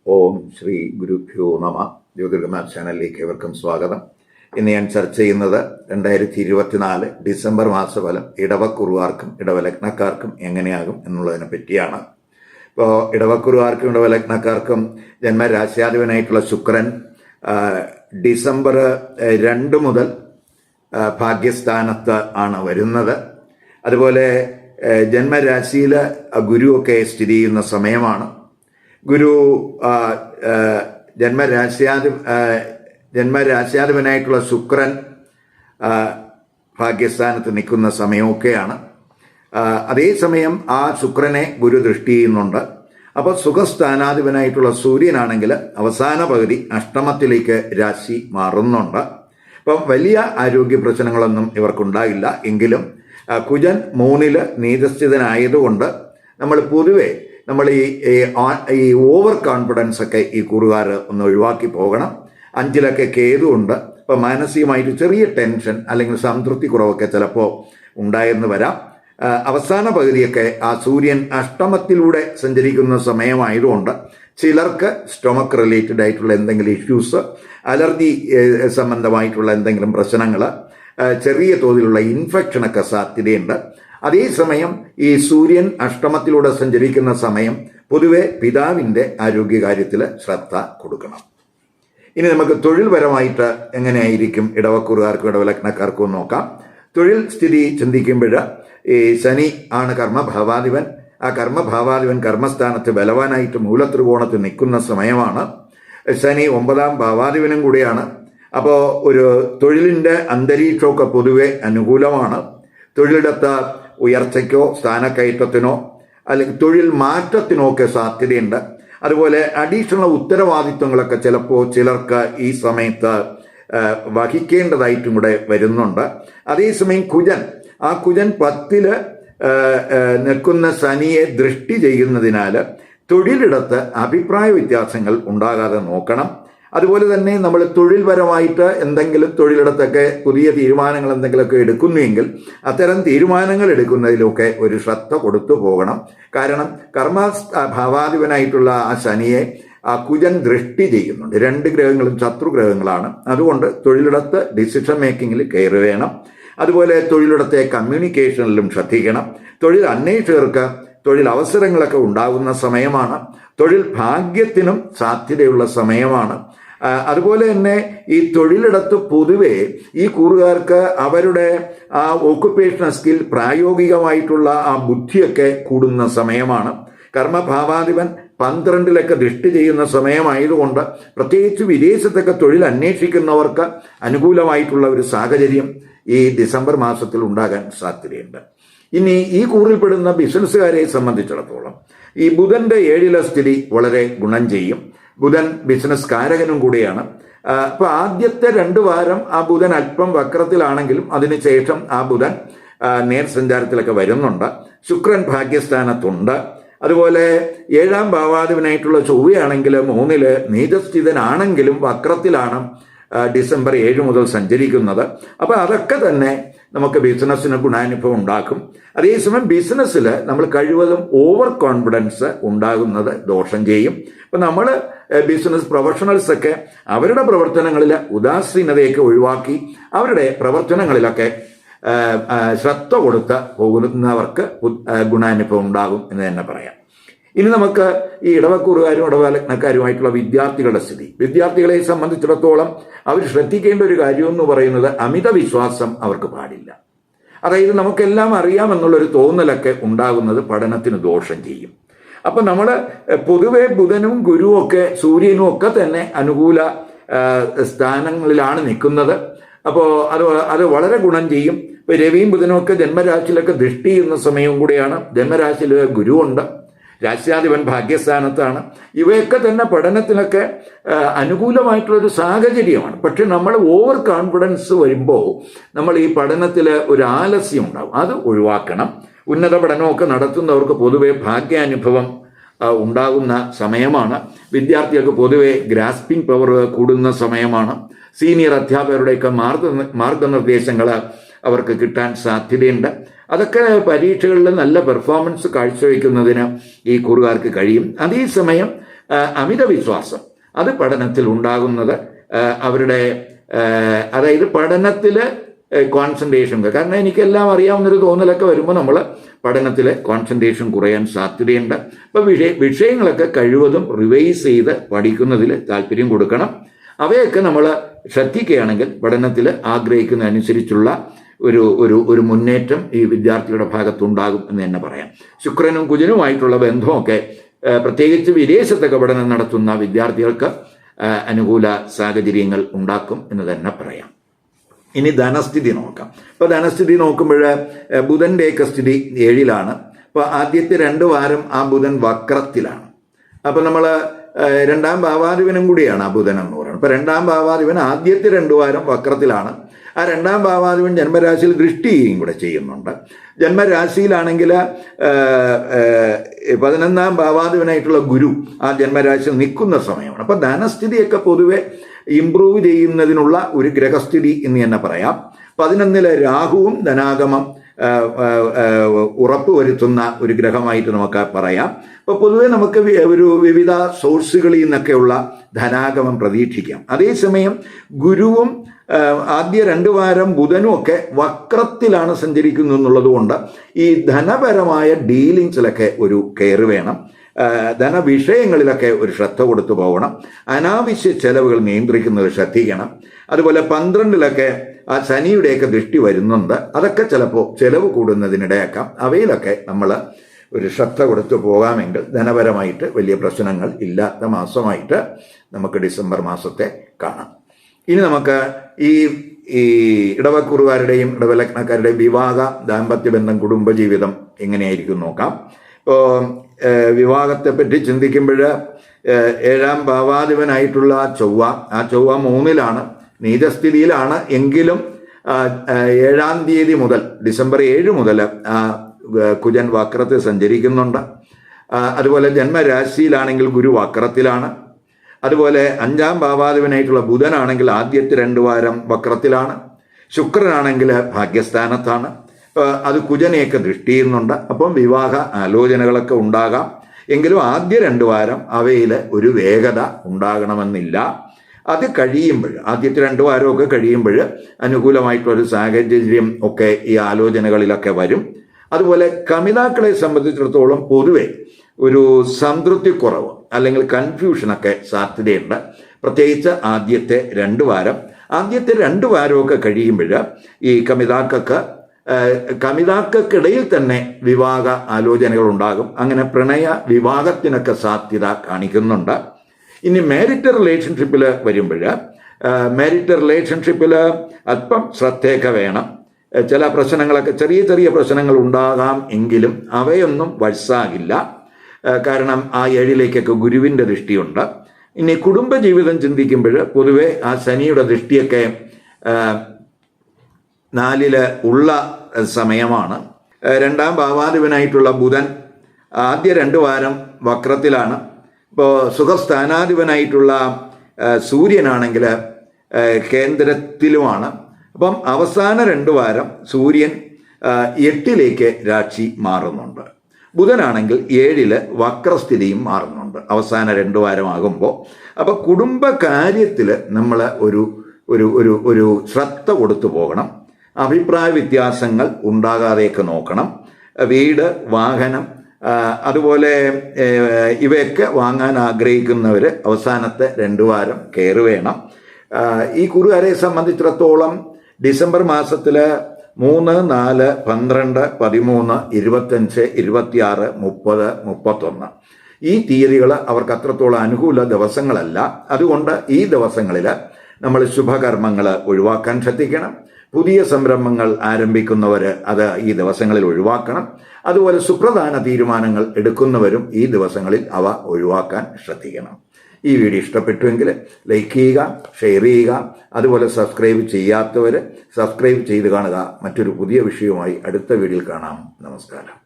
ഓം ശ്രീ ഗുരുഭ്യോ നമ. ജ്യോതിർഗമ ചാനലിലേക്ക് ഏവർക്കും സ്വാഗതം. ഇന്ന് ഞാൻ ചർച്ച ചെയ്യുന്നത് 2024 ഡിസംബർ മാസഫലം ഇടവക്കുറുകാർക്കും ഇടവലഗ്നക്കാർക്കും എങ്ങനെയാകും എന്നുള്ളതിനെ പറ്റിയാണ്. ഇപ്പോൾ ഇടവക്കുറുകാർക്കും ഇടവലഗ്നക്കാർക്കും ജന്മരാശ്യാധിപനായിട്ടുള്ള ശുക്രൻ ഡിസംബർ 2 മുതൽ ഭാഗ്യസ്ഥാനത്ത് ആണ് വരുന്നത്. അതുപോലെ ജന്മരാശിയിൽ ഗുരുവൊക്കെ സ്ഥിതി ചെയ്യുന്ന സമയമാണ്. ഗുരു ജന്മരാശ്യാധിപനായിട്ടുള്ള ശുക്രൻ ഭാഗ്യസ്ഥാനത്ത് നിൽക്കുന്ന സമയമൊക്കെയാണ്. അതേസമയം ആ ശുക്രനെ ഗുരു ദൃഷ്ടി ചെയ്യുന്നുണ്ട്. അപ്പോൾ സുഖസ്ഥാനാധിപനായിട്ടുള്ള സൂര്യനാണെങ്കിൽ അവസാന പകുതി അഷ്ടമത്തിലേക്ക് രാശി മാറുന്നുണ്ട്. അപ്പം വലിയ ആരോഗ്യ പ്രശ്നങ്ങളൊന്നും ഇവർക്കുണ്ടാകില്ല. എങ്കിലും കുജൻ 3 നീചസ്ഥിതനായതുകൊണ്ട് നമ്മൾ പൊതുവെ ഈ ഓവർ കോൺഫിഡൻസ് ഒക്കെ ഈ കൂറുകാർ ഒന്ന് ഒഴിവാക്കി പോകണം. 5 കേതുണ്ട്. ഇപ്പം മാനസികമായിട്ട് ചെറിയ ടെൻഷൻ അല്ലെങ്കിൽ സംതൃപ്തി കുറവൊക്കെ ചിലപ്പോൾ ഉണ്ടായെന്ന് വരാം. അവസാന പകുതിയൊക്കെ ആ സൂര്യൻ അഷ്ടമത്തിലൂടെ സഞ്ചരിക്കുന്ന സമയമായതുകൊണ്ട് ചിലർക്ക് സ്റ്റൊമക്ക് റിലേറ്റഡ് ആയിട്ടുള്ള എന്തെങ്കിലും ഇഷ്യൂസ്, അലർജി സംബന്ധമായിട്ടുള്ള എന്തെങ്കിലും പ്രശ്നങ്ങൾ, ചെറിയ തോതിലുള്ള ഇൻഫെക്ഷനൊക്കെ സാധ്യതയുണ്ട്. അതേസമയം ഈ സൂര്യൻ അഷ്ടമത്തിലൂടെ സഞ്ചരിക്കുന്ന സമയം പൊതുവെ പിതാവിൻ്റെ ആരോഗ്യകാര്യത്തിൽ ശ്രദ്ധ കൊടുക്കണം. ഇനി നമുക്ക് തൊഴിൽപരമായിട്ട് എങ്ങനെയായിരിക്കും ഇടവക്കുറുകാർക്കും ഇടവലഗ്നക്കാർക്കും നോക്കാം. തൊഴിൽ സ്ഥിതി ചിന്തിക്കുമ്പോൾ ഈ ശനി ആണ് കർമ്മഭാവാധിപൻ. ആ കർമ്മഭാവാധിപൻ കർമ്മസ്ഥാനത്ത് ബലവാനായിട്ട് മൂലത്രികോണത്തിൽ നിൽക്കുന്ന സമയമാണ്. ശനി 9ാം ഭാവാധിപനും കൂടിയാണ്. അപ്പോൾ ഒരു തൊഴിലിൻ്റെ അന്തരീക്ഷമൊക്കെ പൊതുവെ അനുകൂലമാണ്. തൊഴിലിടത്ത് ഉയർച്ചയ്ക്കോ സ്ഥാനക്കയറ്റത്തിനോ അല്ലെങ്കിൽ തൊഴിൽ മാറ്റത്തിനോ ഒക്കെ സാധ്യതയുണ്ട്. അതുപോലെ അഡീഷണൽ ഉത്തരവാദിത്വങ്ങളൊക്കെ ചിലപ്പോൾ ചിലർക്ക് ഈ സമയത്ത് വഹിക്കേണ്ടതായിട്ടും കൂടെ വരുന്നുണ്ട്. അതേസമയം കുജൻ 10 നിൽക്കുന്ന ശനിയെ ദൃഷ്ടി ചെയ്യുന്നതിനാൽ തൊഴിലിടത്ത് അഭിപ്രായ വ്യത്യാസങ്ങൾ ഉണ്ടാകാതെ നോക്കണം. അതുപോലെ തന്നെ നമ്മൾ തൊഴിൽപരമായിട്ട് എന്തെങ്കിലും തൊഴിലിടത്തൊക്കെ പുതിയ തീരുമാനങ്ങൾ എന്തെങ്കിലുമൊക്കെ എടുക്കുന്നുവെങ്കിൽ അത്തരം തീരുമാനങ്ങൾ എടുക്കുന്നതിലൊക്കെ ഒരു ശ്രദ്ധ കൊടുത്തു പോകണം. കാരണം ഭാവാധിപനായിട്ടുള്ള ആ ശനിയെ ആ കുജൻ ദൃഷ്ടി ചെയ്യുന്നുണ്ട്. 2 ഗ്രഹങ്ങളും ശത്രുഗ്രഹങ്ങളാണ്. അതുകൊണ്ട് തൊഴിലിടത്ത് ഡിസിഷൻ മേക്കിങ്ങിൽ കെയർ വേണം. അതുപോലെ തൊഴിലിടത്തെ കമ്മ്യൂണിക്കേഷനിലും ശ്രദ്ധിക്കണം. തൊഴിൽ അന്വേഷകർക്ക് തൊഴിൽ അവസരങ്ങളൊക്കെ ഉണ്ടാകുന്ന സമയമാണ്. തൊഴിൽ ഭാഗ്യത്തിനും സാധ്യതയുള്ള സമയമാണ്. അതുപോലെ തന്നെ ഈ തൊഴിലിടത്ത് പൊതുവെ ഈ കൂറുകാർക്ക് അവരുടെ ആ ഓക്കുപ്പേഷണൽ സ്കിൽ, പ്രായോഗികമായിട്ടുള്ള ആ ബുദ്ധിയൊക്കെ കൂടുന്ന സമയമാണ്. കർമ്മഭാവാധിപൻ 12 ദൃഷ്ടി ചെയ്യുന്ന സമയമായതുകൊണ്ട് പ്രത്യേകിച്ച് വിദേശത്തൊക്കെ തൊഴിൽ അന്വേഷിക്കുന്നവർക്ക് അനുകൂലമായിട്ടുള്ള ഒരു സാഹചര്യം ഈ ഡിസംബർ മാസത്തിൽ ഉണ്ടാകാൻ സാധ്യതയുണ്ട്. ഇനി ഈ കൂറിൽപ്പെടുന്ന ബിസിനസ്സുകാരെ സംബന്ധിച്ചിടത്തോളം ഈ ബുധന്റെ 7ലെ സ്ഥിതി വളരെ ഗുണം ചെയ്യും. ബുധൻ ബിസിനസ് കാരകനും കൂടിയാണ്. അപ്പോൾ ആദ്യത്തെ 2 വാരം ആ ബുധൻ അല്പം വക്രത്തിലാണെങ്കിലും അതിനുശേഷം ആ ബുധൻ നേർസഞ്ചാരത്തിലൊക്കെ വരുന്നുണ്ട്. ശുക്രൻ ഭാഗ്യസ്ഥാനത്തുണ്ട്. അതുപോലെ 7ാം ഭാവാധിപനായിട്ടുള്ള ചൊവ്വയാണെങ്കിൽ 3 നീചസ്ഥിതനാണെങ്കിലും വക്രത്തിലാണ് ഡിസംബർ 7 മുതൽ സഞ്ചരിക്കുന്നത്. അപ്പോൾ അതൊക്കെ തന്നെ നമുക്ക് ബിസിനസ്സിന് ഗുണാനുഭവം ഉണ്ടാക്കും. അതേസമയം ബിസിനസ്സിൽ നമ്മൾ കഴിവതും ഓവർ കോൺഫിഡൻസ് ഉണ്ടാകുന്നത് ദോഷം ചെയ്യും. അപ്പം നമ്മൾ ബിസിനസ് പ്രൊഫഷണൽസൊക്കെ അവരുടെ പ്രവർത്തനങ്ങളിൽ ഉദാസീനതയൊക്കെ ഒഴിവാക്കി അവരുടെ പ്രവർത്തനങ്ങളിലൊക്കെ ശ്രദ്ധ കൊടുത്ത് പോകുന്നവർക്ക് ഗുണാനുഭവം ഉണ്ടാകും എന്ന് തന്നെ പറയാം. ഇനി നമുക്ക് ഈ ഇടവക്കൂറുകാരും ഇടവലഗ്നക്കാരുമായിട്ടുള്ള വിദ്യാർത്ഥികളുടെ സ്ഥിതി. വിദ്യാർത്ഥികളെ സംബന്ധിച്ചിടത്തോളം അവർ ശ്രദ്ധിക്കേണ്ട ഒരു കാര്യം എന്ന് പറയുന്നത് അമിത വിശ്വാസം അവർക്ക് പാടില്ല. അതായത് നമുക്കെല്ലാം അറിയാമെന്നുള്ളൊരു തോന്നലൊക്കെ ഉണ്ടാകുന്നത് പഠനത്തിന് ദോഷം ചെയ്യും. അപ്പം നമ്മൾ പൊതുവെ ബുധനും ഗുരുവും ഒക്കെ സൂര്യനും ഒക്കെ തന്നെ അനുകൂല സ്ഥാനങ്ങളിലാണ് നിൽക്കുന്നത്. അപ്പോൾ അത് വളരെ ഗുണം ചെയ്യും. ഇപ്പോൾ രവിയും ബുധനും ഒക്കെ ജന്മരാശിയിലൊക്കെ ദൃഷ്ടി ചെയ്യുന്ന സമയവും കൂടിയാണ്. ജന്മരാശിയിൽ ഗുരുവുണ്ട്. രാശ്യാധിപൻ ഭാഗ്യസ്ഥാനത്താണ്. ഇവയൊക്കെ തന്നെ പഠനത്തിനൊക്കെ അനുകൂലമായിട്ടുള്ളൊരു സാഹചര്യമാണ്. പക്ഷെ നമ്മൾ ഓവർ കോൺഫിഡൻസ് വരുമ്പോൾ നമ്മൾ ഈ പഠനത്തിൽ ഒരു ആലസ്യം ഉണ്ടാകും. അത് ഒഴിവാക്കണം. ഉന്നത പഠനമൊക്കെ നടത്തുന്നവർക്ക് പൊതുവെ ഭാഗ്യാനുഭവം ഉണ്ടാകുന്ന സമയമാണ്. വിദ്യാർത്ഥികൾക്ക് പൊതുവെ ഗ്രാസ്പിംഗ് പവർ കൂടുന്ന സമയമാണ്. സീനിയർ അധ്യാപകരുടെയൊക്കെ മാർഗനിർദ്ദേശങ്ങൾ അവർക്ക് കിട്ടാൻ സാധ്യതയുണ്ട്. അതൊക്കെ പരീക്ഷകളിൽ നല്ല പെർഫോമൻസ് കാഴ്ചവെക്കുന്നതിന് ഈ കൂറുകാർക്ക് കഴിയും. അതേസമയം അമിത വിശ്വാസം അത് പഠനത്തിൽ ഉണ്ടാകുന്നത് അവരുടെ അതായത് പഠനത്തിൽ കോൺസെൻട്രേഷൻ, കാരണം എനിക്കെല്ലാം അറിയാവുന്നൊരു തോന്നലൊക്കെ വരുമ്പോൾ നമ്മൾ പഠനത്തിൽ കോൺസെൻട്രേഷൻ കുറയാൻ സാധ്യതയുണ്ട്. അപ്പോൾ വിഷയങ്ങളൊക്കെ കഴിവതും റിവൈസ് ചെയ്ത് പഠിക്കുന്നതിൽ താല്പര്യം കൊടുക്കണം. അവയൊക്കെ നമ്മൾ ശ്രദ്ധിക്കുകയാണെങ്കിൽ പഠനത്തിൽ ആഗ്രഹിക്കുന്നതനുസരിച്ചുള്ള ഒരു മുന്നേറ്റം ഈ വിദ്യാർത്ഥിയുടെ ഭാഗത്തുണ്ടാകും എന്ന് തന്നെ പറയാം. ശുക്രനും കുജനുമായിട്ടുള്ള ബന്ധമൊക്കെ പ്രത്യേകിച്ച് വിദേശത്തൊക്കെ പഠനം നടത്തുന്ന വിദ്യാർത്ഥികൾക്ക് അനുകൂല സാഹചര്യങ്ങൾ ഉണ്ടാക്കും എന്ന് തന്നെ പറയാം. ഇനി ധനസ്ഥിതി നോക്കാം. ഇപ്പോൾ ധനസ്ഥിതി നോക്കുമ്പോൾ ബുധൻ്റെയൊക്കെ സ്ഥിതി 7-ലാണ്. അപ്പോൾ ആദ്യത്തെ 2 വാരം ആ ബുധൻ വക്രത്തിലാണ്. അപ്പോൾ നമ്മൾ 2ാം ഭാവാധിപനും കൂടിയാണ് ആ ബുധൻ എന്ന് പറയുന്നത്. അപ്പോൾ 2ാം ഭാവാധിപൻ ആദ്യത്തെ 2 വാരം വക്രത്തിലാണ്. ആ 2ാം ഭാവാധിപൻ ജന്മരാശിയിൽ ദൃഷ്ടി ചെയ്യുകയും കൂടെ ചെയ്യുന്നുണ്ട്. ജന്മരാശിയിലാണെങ്കിൽ 11ാം ഭാവാധിപനായിട്ടുള്ള ഗുരു ആ ജന്മരാശിയിൽ നിൽക്കുന്ന സമയമാണ്. അപ്പോൾ ധനസ്ഥിതിയൊക്കെ പൊതുവെ ഇംപ്രൂവ് ചെയ്യുന്നതിനുള്ള ഒരു ഗ്രഹസ്ഥിതി എന്ന് തന്നെ പറയാം. 11-ലെ രാഹുവും ധനാഗമം ഉറപ്പുവരുത്തുന്ന ഒരു ഗ്രഹമായിട്ട് നമുക്ക് പറയാം. അപ്പോൾ പൊതുവെ നമുക്ക് ഒരു വിവിധ സോഴ്സുകളിൽ നിന്നൊക്കെയുള്ള ധനാഗമം പ്രതീക്ഷിക്കാം. അതേസമയം ഗുരുവും ആദ്യ 2 വാരം ബുധനും ഒക്കെ വക്രത്തിലാണ് സഞ്ചരിക്കുന്നു എന്നുള്ളത് കൊണ്ട് ഈ ധനപരമായ ഡീലിങ്സിലൊക്കെ ഒരു കെയർ വേണം. ധനവിഷയങ്ങളിലൊക്കെ ഒരു ശ്രദ്ധ കൊടുത്തു പോകണം. അനാവശ്യ ചെലവുകൾ നിയന്ത്രിക്കുന്നത് ശ്രദ്ധിക്കണം. അതുപോലെ 12-ലൊക്കെ ആ ശനിയുടെയൊക്കെ ദൃഷ്ടി വരുന്നുണ്ട്. അതൊക്കെ ചിലപ്പോൾ ചെലവ് കൂടുന്നതിനിടയാക്കാം. അവയിലൊക്കെ നമ്മൾ ഒരു ശ്രദ്ധ കൊടുത്തു പോകാമെങ്കിൽ ധനപരമായിട്ട് വലിയ പ്രശ്നങ്ങൾ ഇല്ലാത്ത മാസമായിട്ട് നമുക്ക് ഡിസംബർ മാസത്തെ കാണാം. ഇനി നമുക്ക് ഈ ഇടവക്കുറുകാരുടെയും ഇടവലഗ്നക്കാരുടെയും വിവാഹ ദാമ്പത്യ ബന്ധം കുടുംബജീവിതം എങ്ങനെയായിരിക്കും നോക്കാം. ഇപ്പോൾ വിവാഹത്തെപ്പറ്റി ചിന്തിക്കുമ്പോൾ 7ാം ഭാവാധിപനായിട്ടുള്ള ചൊവ്വ, ആ ചൊവ്വ 3-ലാണ്, നീചസ്ഥിതിയിലാണ്. എങ്കിലും 7-ാം തീയതി മുതൽ ഡിസംബർ 7 മുതൽ കുജൻ വക്രത്തിൽ സഞ്ചരിക്കുന്നുണ്ട്. അതുപോലെ ജന്മരാശിയിലാണെങ്കിൽ ഗുരു വക്രത്തിലാണ്. അതുപോലെ 5ാം ഭാവാധിപനായിട്ടുള്ള ബുധനാണെങ്കിൽ ആദ്യത്തെ 2 വാരം വക്രത്തിലാണ്. ശുക്രനാണെങ്കിൽ ഭാഗ്യസ്ഥാനത്താണ്. അത് കുജനെയൊക്കെ ദൃഷ്ടി ചെയ്യുന്നുണ്ട്. അപ്പം വിവാഹ ആലോചനകളൊക്കെ ഉണ്ടാകാം. എങ്കിലും ആദ്യ 2 വാരം അവയിൽ ഒരു വേഗത ഉണ്ടാകണമെന്നില്ല. അത് കഴിയുമ്പോൾ ആദ്യത്തെ 2 വാരമൊക്കെ കഴിയുമ്പോൾ അനുകൂലമായിട്ടുള്ളൊരു സാഹചര്യം ഒക്കെ ഈ ആലോചനകളിലൊക്കെ വരും. അതുപോലെ കമിതാക്കളെ സംബന്ധിച്ചിടത്തോളം പൊതുവെ ഒരു സംതൃപ്തിക്കുറവ് അല്ലെങ്കിൽ കൺഫ്യൂഷനൊക്കെ സാധ്യതയുണ്ട്. പ്രത്യേകിച്ച് ആദ്യത്തെ 2 വാരം. ആദ്യത്തെ 2 വാരമൊക്കെ കഴിയുമ്പോൾ ഈ കമിതാക്കൾക്കിടയിൽ തന്നെ വിവാഹ ആലോചനകൾ ഉണ്ടാകും. അങ്ങനെ പ്രണയ വിവാഹത്തിനൊക്കെ സാധ്യത കാണിക്കുന്നുണ്ട്. ഇനി മാരിറ്റൽ റിലേഷൻഷിപ്പിൽ വരുമ്പോൾ മാരിറ്റൽ റിലേഷൻഷിപ്പിൽ അല്പം ശ്രദ്ധയൊക്കെ വേണം. ചില പ്രശ്നങ്ങളൊക്കെ ചെറിയ ചെറിയ പ്രശ്നങ്ങൾ ഉണ്ടാകാം. എങ്കിലും അവയൊന്നും വഴസാകില്ല. കാരണം ആ 7-ലേക്കൊക്കെ ഗുരുവിൻ്റെ ദൃഷ്ടിയുണ്ട്. ഇനി കുടുംബജീവിതം ചിന്തിക്കുമ്പോൾ പൊതുവെ ആ ശനിയുടെ ദൃഷ്ടിയൊക്കെ 4-ല് ഉള്ള സമയമാണ്. 2ാം ഭാവാധിപനായിട്ടുള്ള ബുധൻ ആദ്യ 2 വാരം വക്രത്തിലാണ്. ഇപ്പോൾ സുഖസ്ഥാനാധിപനായിട്ടുള്ള സൂര്യനാണെങ്കിൽ കേന്ദ്രത്തിലുമാണ്. അപ്പം അവസാന 2 വാരം സൂര്യൻ 8-ലേക്ക് രാശി മാറുന്നുണ്ട്. ബുധനാണെങ്കിൽ 7-ല് വക്രസ്ഥിതിയും മാറുന്നുണ്ട് അവസാന 2 വാരമാകുമ്പോൾ. അപ്പോൾ കുടുംബകാര്യത്തിൽ നമ്മൾ ഒരു ശ്രദ്ധ കൊടുത്തു പോകണം. അഭിപ്രായ വ്യത്യാസങ്ങൾ ഉണ്ടാകാതെയൊക്കെ നോക്കണം. വീട്, വാഹനം, അതുപോലെ ഇവയൊക്കെ വാങ്ങാൻ ആഗ്രഹിക്കുന്നവർ അവസാനത്തെ 2 വാരം കെയർ വേണം. ഈ കുറുകാരെ സംബന്ധിച്ചിടത്തോളം ഡിസംബർ മാസത്തിൽ 3, 4, 12, 13, 25, 26, 30, 31 ഈ തീയതികൾ അവർക്ക് അത്രത്തോളം അനുകൂല ദിവസങ്ങളല്ല. അതുകൊണ്ട് ഈ ദിവസങ്ങളിൽ നമ്മൾ ശുഭകർമ്മങ്ങൾ ഒഴിവാക്കാൻ ശ്രദ്ധിക്കണം. പുതിയ സംരംഭങ്ങൾ ആരംഭിക്കുന്നവർ അത് ഈ ദിവസങ്ങളിൽ ഒഴിവാക്കണം. അതുപോലെ സുപ്രധാന തീരുമാനങ്ങൾ എടുക്കുന്നവരും ഈ ദിവസങ്ങളിൽ അവ ഒഴിവാക്കാൻ ശ്രദ്ധിക്കണം. ഈ വീഡിയോ ഇഷ്ടപ്പെട്ടുവെങ്കിൽ ലൈക്ക് ചെയ്യുക, ഷെയർ ചെയ്യുക. അതുപോലെ സബ്സ്ക്രൈബ് ചെയ്യാത്തവർ സബ്സ്ക്രൈബ് ചെയ്ത് കാണുക. മറ്റൊരു പുതിയ വിഷയവുമായി അടുത്ത വീഡിയോയിൽ കാണാം. നമസ്കാരം.